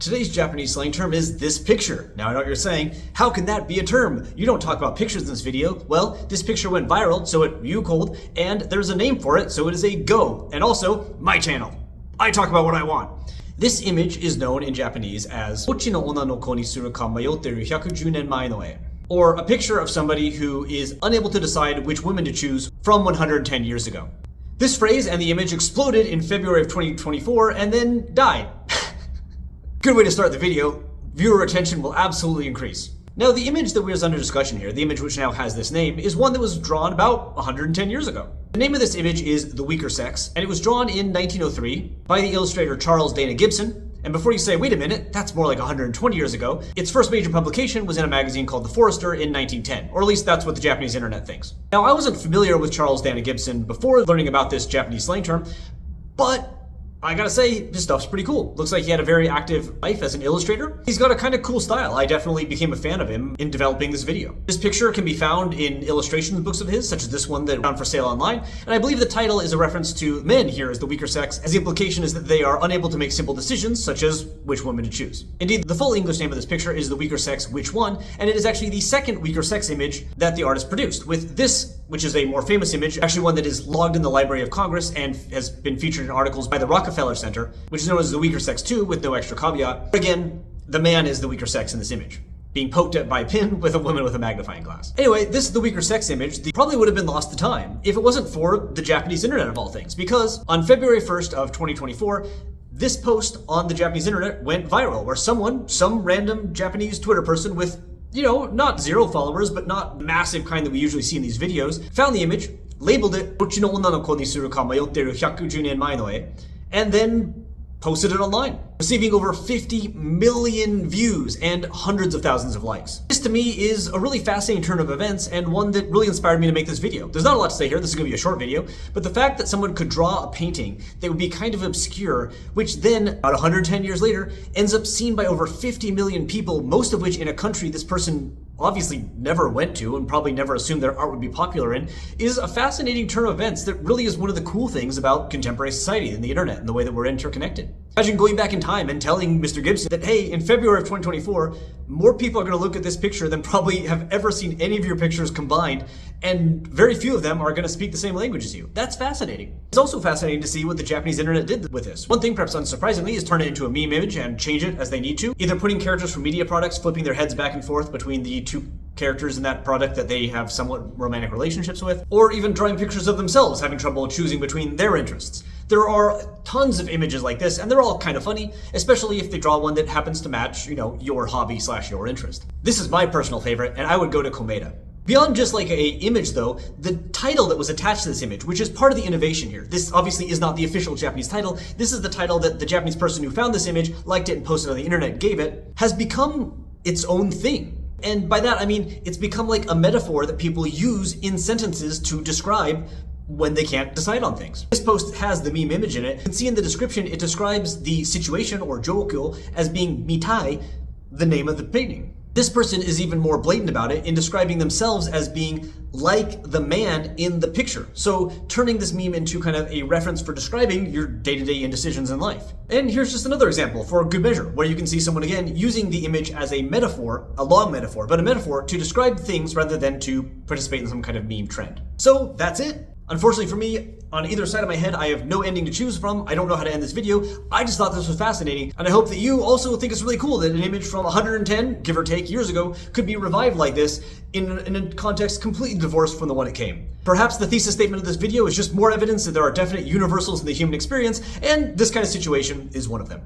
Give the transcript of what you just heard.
Today's Japanese slang term is this picture. Now I know what you're saying, how can that be a term? You don't talk about pictures in this video. Well, this picture went viral, so it cold, and there's a name for it, so it is a go. And also, my channel. I talk about what I want. This image is known in Japanese as どっちの女の子にするか迷っている110年前の絵. Or a picture of somebody who is unable to decide which woman to choose from 110 years ago. This phrase and the image exploded in February of 2024 and then died. Good way to start the video. Viewer attention will absolutely increase. Now, the image that was under discussion here, the image which now has this name, is one that was drawn about 110 years ago. The name of this image is The Weaker Sex, and it was drawn in 1903 by the illustrator Charles Dana Gibson. And before you say, wait a minute, that's more like 120 years ago, its first major publication was in a magazine called The Forester in 1910, or at least that's what the Japanese internet thinks. Now, I wasn't familiar with Charles Dana Gibson before learning about this Japanese slang term, but I gotta say, his stuff's pretty cool. Looks like he had a very active life as an illustrator. He's got a kind of cool style. I definitely became a fan of him in developing this video. This picture can be found in illustration books of his, such as this one that found for sale online. And I believe the title is a reference to men here as the weaker sex, as the implication is that they are unable to make simple decisions, such as which woman to choose. Indeed, the full English name of this picture is The Weaker Sex, Which One? And it is actually the second weaker sex image that the artist produced, with this, which is a more famous image, actually one that is logged in the Library of Congress and has been featured in articles by the Rockefeller Center, which is known as The Weaker Sex 2 with no extra caveat. Again, the man is the weaker sex in this image, being poked at by a pin with a woman with a magnifying glass. Anyway, this is the weaker sex image. Probably would have been lost to time if it wasn't for the Japanese internet of all things, because on February 1st of 2024, this post on the Japanese internet went viral, where some random Japanese Twitter person with, not 0 followers, but not massive kind that we usually see in these videos, found the image, labeled it どっちの女の子にするか迷っている110年前の絵, and then posted it online, receiving over 50 million views and hundreds of thousands of likes. This to me is a really fascinating turn of events and one that really inspired me to make this video. There's not a lot to say here, this is gonna be a short video, but the fact that someone could draw a painting that would be kind of obscure, which then, about 110 years later, ends up seen by over 50 million people, most of which in a country this person obviously never went to and probably never assumed their art would be popular in, is a fascinating turn of events that really is one of the cool things about contemporary society and the internet and the way that we're interconnected. Imagine going back in time and telling Mr. Gibson that, hey, in February of 2024, more people are going to look at this picture than probably have ever seen any of your pictures combined, and very few of them are going to speak the same language as you. That's fascinating. It's also fascinating to see what the Japanese internet did with this. One thing, perhaps unsurprisingly, is turn it into a meme image and change it as they need to, either putting characters from media products, flipping their heads back and forth between the two characters in that product that they have somewhat romantic relationships with, or even drawing pictures of themselves having trouble choosing between their interests. There are tons of images like this, and they're all kind of funny, especially if they draw one that happens to match, your hobby / your interest. This is my personal favorite, and I would go to Komeda. Beyond just like a image though, the title that was attached to this image, which is part of the innovation here. This obviously is not the official Japanese title. This is the title that the Japanese person who found this image, liked it and posted it on the internet, gave it, has become its own thing. And by that I mean it's become like a metaphor that people use in sentences to describe when they can't decide on things. This post has the meme image in it. You can see in the description it describes the situation or jokyo as being mitai, the name of the painting. This person is even more blatant about it in describing themselves as being like the man in the picture. So turning this meme into kind of a reference for describing your day-to-day indecisions in life. And here's just another example for good measure, where you can see someone again using the image as a metaphor, a long metaphor, but a metaphor to describe things rather than to participate in some kind of meme trend. So that's it. Unfortunately for me, on either side of my head, I have no ending to choose from. I don't know how to end this video. I just thought this was fascinating, and I hope that you also think it's really cool that an image from 110, give or take, years ago could be revived like this in a context completely divorced from the one it came. Perhaps the thesis statement of this video is just more evidence that there are definite universals in the human experience, and this kind of situation is one of them.